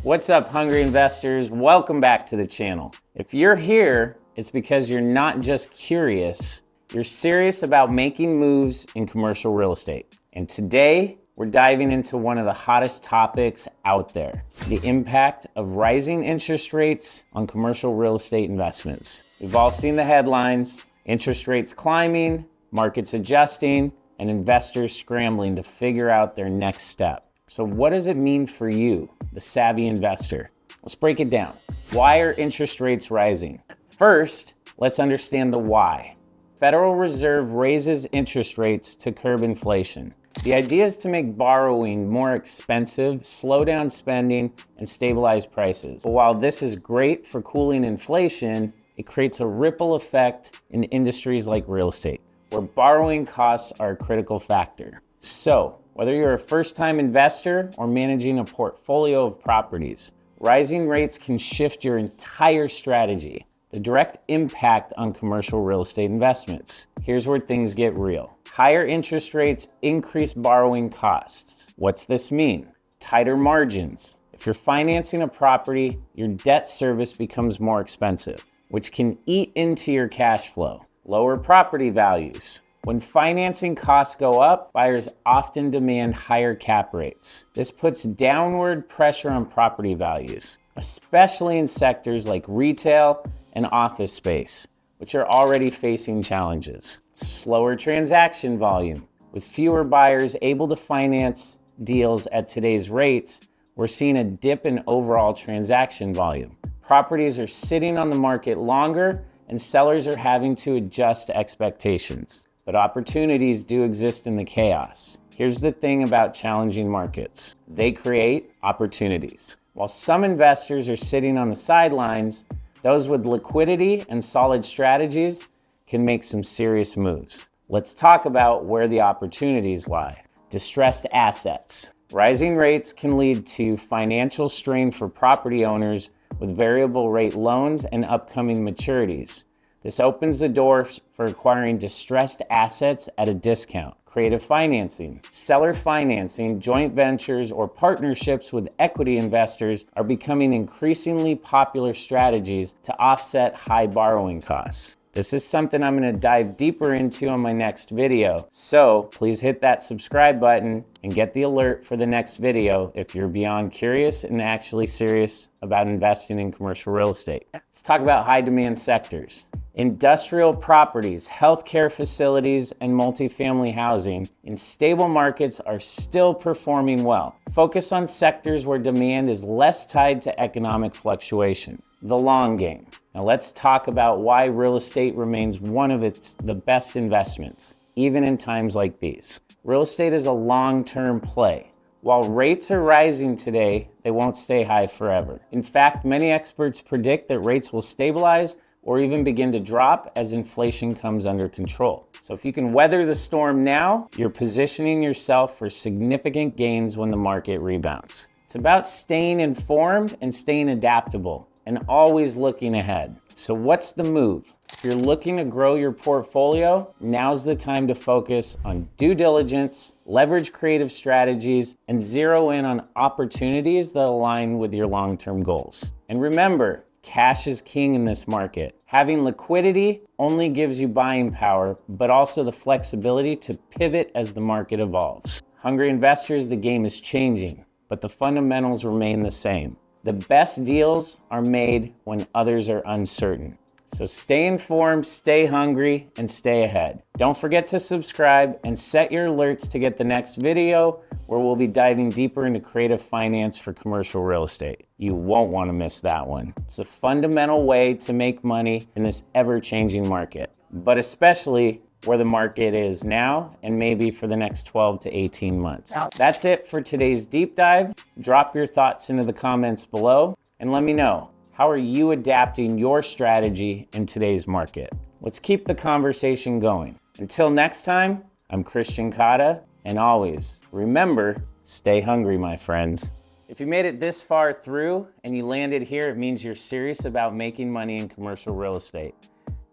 What's up, hungry investors? Welcome back to the channel. If you're here, it's because you're not just curious, you're serious about making moves in commercial real estate. And today, we're diving into one of the hottest topics out there, the impact of rising interest rates on commercial real estate investments. We've all seen the headlines, interest rates climbing, markets adjusting, and investors scrambling to figure out their next step. So what does it mean for you, the savvy investor? Let's break it down. Why are interest rates rising? First, let's understand the why. Federal Reserve raises interest rates to curb inflation. The idea is to make borrowing more expensive, slow down spending, and stabilize prices. But while this is great for cooling inflation, it creates a ripple effect in industries like real estate, where borrowing costs are a critical factor. So, whether you're a first-time investor or managing a portfolio of properties, rising rates can shift your entire strategy. The direct impact on commercial real estate investments. Here's where things get real. Higher interest rates increase borrowing costs. What's this mean? Tighter margins. If you're financing a property, your debt service becomes more expensive, which can eat into your cash flow. Lower property values. When financing costs go up, buyers often demand higher cap rates. This puts downward pressure on property values, especially in sectors like retail and office space, which are already facing challenges. Slower transaction volume. With fewer buyers able to finance deals at today's rates, we're seeing a dip in overall transaction volume. Properties are sitting on the market longer, and sellers are having to adjust expectations. But opportunities do exist in the chaos. Here's the thing about challenging markets. They create opportunities. While some investors are sitting on the sidelines, those with liquidity and solid strategies can make some serious moves. Let's talk about where the opportunities lie. Distressed assets. Rising rates can lead to financial strain for property owners with variable rate loans and upcoming maturities. This opens the door for acquiring distressed assets at a discount. Creative financing, seller financing, joint ventures, or partnerships with equity investors are becoming increasingly popular strategies to offset high borrowing costs. This is something I'm going to dive deeper into on my next video, so please hit that subscribe button and get the alert for the next video if you're beyond curious and actually serious about investing in commercial real estate. Let's talk about high demand sectors. Industrial properties, healthcare facilities, and multifamily housing in stable markets are still performing well. Focus on sectors where demand is less tied to economic fluctuation. The long game. Now let's talk about why real estate remains one of the best investments, even in times like these. Real estate is a long-term play. While rates are rising today, they won't stay high forever. In fact, many experts predict that rates will stabilize or even begin to drop as inflation comes under control. So if you can weather the storm now, you're positioning yourself for significant gains when the market rebounds. It's about staying informed and staying adaptable and always looking ahead. So what's the move? If you're looking to grow your portfolio, now's the time to focus on due diligence, leverage creative strategies, and zero in on opportunities that align with your long-term goals. And remember, cash is king in this market. Having liquidity only gives you buying power, but also the flexibility to pivot as the market evolves. Hungry investors, the game is changing, but the fundamentals remain the same. The best deals are made when others are uncertain. So stay informed, stay hungry, and stay ahead. Don't forget to subscribe and set your alerts to get the next video where we'll be diving deeper into creative finance for commercial real estate. You won't want to miss that one. It's a fundamental way to make money in this ever-changing market, but especially where the market is now and maybe for the next 12 to 18 months. That's it for today's deep dive. Drop your thoughts into the comments below and let me know, how are you adapting your strategy in today's market? Let's keep the conversation going. Until next time, I'm Christian Cotta, and always remember, stay hungry, my friends. If you made it this far through and you landed here, it means you're serious about making money in commercial real estate.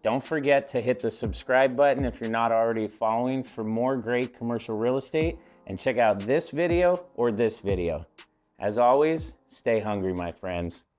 Don't forget to hit the subscribe button if you're not already following for more great commercial real estate, and check out this video or this video. As always, stay hungry, my friends.